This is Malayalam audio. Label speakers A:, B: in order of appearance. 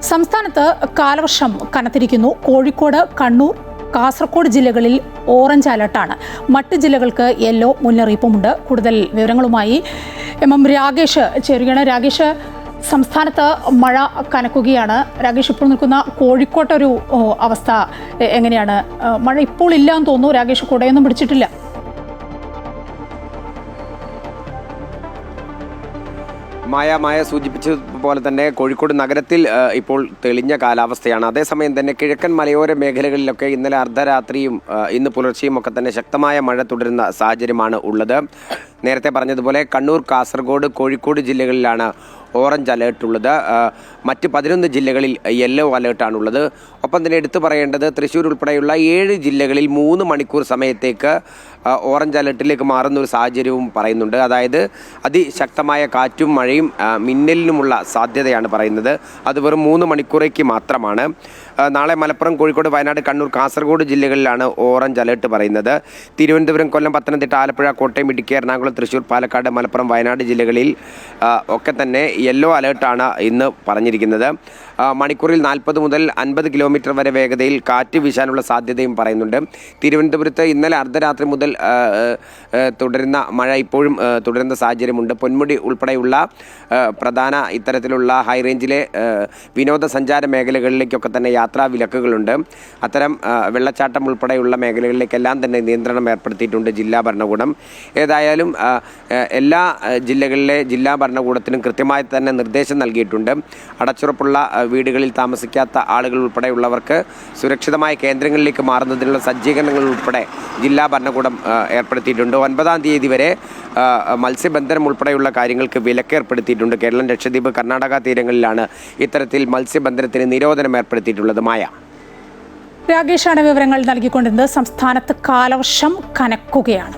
A: സംസ്ഥാനത്ത് കാലവർഷം കനത്തിരിക്കുന്നു. കോഴിക്കോട്, കണ്ണൂർ, കാസർഗോഡ് ജില്ലകളിൽ ഓറഞ്ച് അലർട്ടാണ്. മറ്റ് ജില്ലകൾക്ക് യെല്ലോ മുന്നറിയിപ്പുമുണ്ട്. കൂടുതൽ വിവരങ്ങളുമായി രാഗേഷ് ചേരുകയാണ്. രാഗേഷ്, സംസ്ഥാനത്ത് മഴ കനക്കുകയാണ്. രാഗേഷ്, ഇപ്പോൾ നിൽക്കുന്ന കോഴിക്കോട്ടൊരു അവസ്ഥ എങ്ങനെയാണ്? മഴ ഇപ്പോൾ ഇല്ല എന്ന് തോന്നുന്നു. രാഗേഷ്, കുടയൊന്നും പിടിച്ചിട്ടില്ല.
B: മായ സൂചിപ്പിച്ചതുപോലെ തന്നെ കോഴിക്കോട് നഗരത്തിൽ ഇപ്പോൾ തെളിഞ്ഞ കാലാവസ്ഥയാണ്. അതേസമയം തന്നെ കിഴക്കൻ മലയോര മേഖലകളിലൊക്കെ ഇന്നലെ അർദ്ധരാത്രിയും ഇന്ന് പുലർച്ചെയും ഒക്കെ തന്നെ ശക്തമായ മഴ തുടരുന്ന സാഹചര്യമാണ് ഉള്ളത്. നേരത്തെ പറഞ്ഞതുപോലെ കണ്ണൂർ, കാസർഗോഡ്, കോഴിക്കോട് ജില്ലകളിലാണ് ഓറഞ്ച് അലേർട്ടുള്ളത്. മറ്റ് 11 ജില്ലകളിൽ യെല്ലോ അലേർട്ടാണുള്ളത്. ഒപ്പം തന്നെ എടുത്തു പറയേണ്ടത് തൃശ്ശൂർ ഉൾപ്പെടെയുള്ള 7 ജില്ലകളിൽ 3 മണിക്കൂർ സമയത്തേക്ക് ഓറഞ്ച് അലേർട്ടിലേക്ക് മാറുന്ന ഒരു സാഹചര്യവും പറയുന്നുണ്ട്. അതായത് അതിശക്തമായ കാറ്റും മഴയും മിന്നലിനുമുള്ള സാധ്യതയാണ് പറയുന്നത്. അത് വെറും 3 മണിക്കൂറേക്ക് മാത്രമാണ്. നാളെ മലപ്പുറം, കോഴിക്കോട്, വയനാട്, കണ്ണൂർ, കാസർഗോഡ് ജില്ലകളിലാണ് ഓറഞ്ച് അലേർട്ട് പറയുന്നത്. തിരുവനന്തപുരം, കൊല്ലം, പത്തനംതിട്ട, ആലപ്പുഴ, കോട്ടയം, ഇടുക്കി, എറണാകുളം, തൃശ്ശൂർ, പാലക്കാട്, മലപ്പുറം, വയനാട് ജില്ലകളിൽ ഒക്കെ തന്നെ യെല്ലോ അലേർട്ടാണ് ഇന്ന് പറഞ്ഞിരിക്കുന്നത്. മണിക്കൂറിൽ 40 മുതൽ 50 കിലോമീറ്റർ വരെ വേഗതയിൽ കാറ്റ് വീശാനുള്ള സാധ്യതയും പറയുന്നുണ്ട്. തിരുവനന്തപുരത്ത് ഇന്നലെ അർദ്ധരാത്രി മുതൽ തുടരുന്ന മഴ ഇപ്പോഴും തുടരുന്ന സാഹചര്യമുണ്ട്. പൊന്മുടി ഉൾപ്പെടെയുള്ള പ്രധാന ഇത്തരത്തിലുള്ള ഹൈ റേഞ്ചിലെ വിനോദസഞ്ചാര മേഖലകളിലേക്കൊക്കെ തന്നെ യാത്രാ വിലക്കുകളുണ്ട്. അത്തരം വെള്ളച്ചാട്ടം ഉൾപ്പെടെയുള്ള മേഖലകളിലേക്കെല്ലാം തന്നെ നിയന്ത്രണം ഏർപ്പെടുത്തിയിട്ടുണ്ട് ജില്ലാ ഭരണകൂടം. ഏതായാലും എല്ലാ ജില്ലകളിലെ ജില്ലാ ഭരണകൂടത്തിനും കൃത്യമായി തന്നെ നിർദ്ദേശം നൽകിയിട്ടുണ്ട്. അടച്ചുറപ്പുള്ള വീടുകളിൽ താമസിക്കാത്ത ആളുകൾ ഉൾപ്പെടെയുള്ളവർക്ക് സുരക്ഷിതമായ കേന്ദ്രങ്ങളിലേക്ക് മാറുന്നതിനുള്ള സജ്ജീകരണങ്ങൾ ഉൾപ്പെടെ ജില്ലാ ഭരണകൂടം ഏർപ്പെടുത്തിയിട്ടുണ്ട്. 9-ാം തീയതി വരെ മത്സ്യബന്ധനം ഉൾപ്പെടെയുള്ള കാര്യങ്ങൾക്ക് വിലക്കേർപ്പെടുത്തിയിട്ടുണ്ട്. കേരളം, ലക്ഷദ്വീപ്, കർണാടക തീരങ്ങളിലാണ് ഇത്തരത്തിൽ മത്സ്യബന്ധനത്തിന് നിരോധനം ഏർപ്പെടുത്തിയിട്ടുള്ളത്. മായ.
A: രാഗേഷാണ് വിവരങ്ങൾ നൽകിക്കൊണ്ടിരുന്നത്. സംസ്ഥാനത്ത് കാലവർഷം കനക്കുകയാണ്.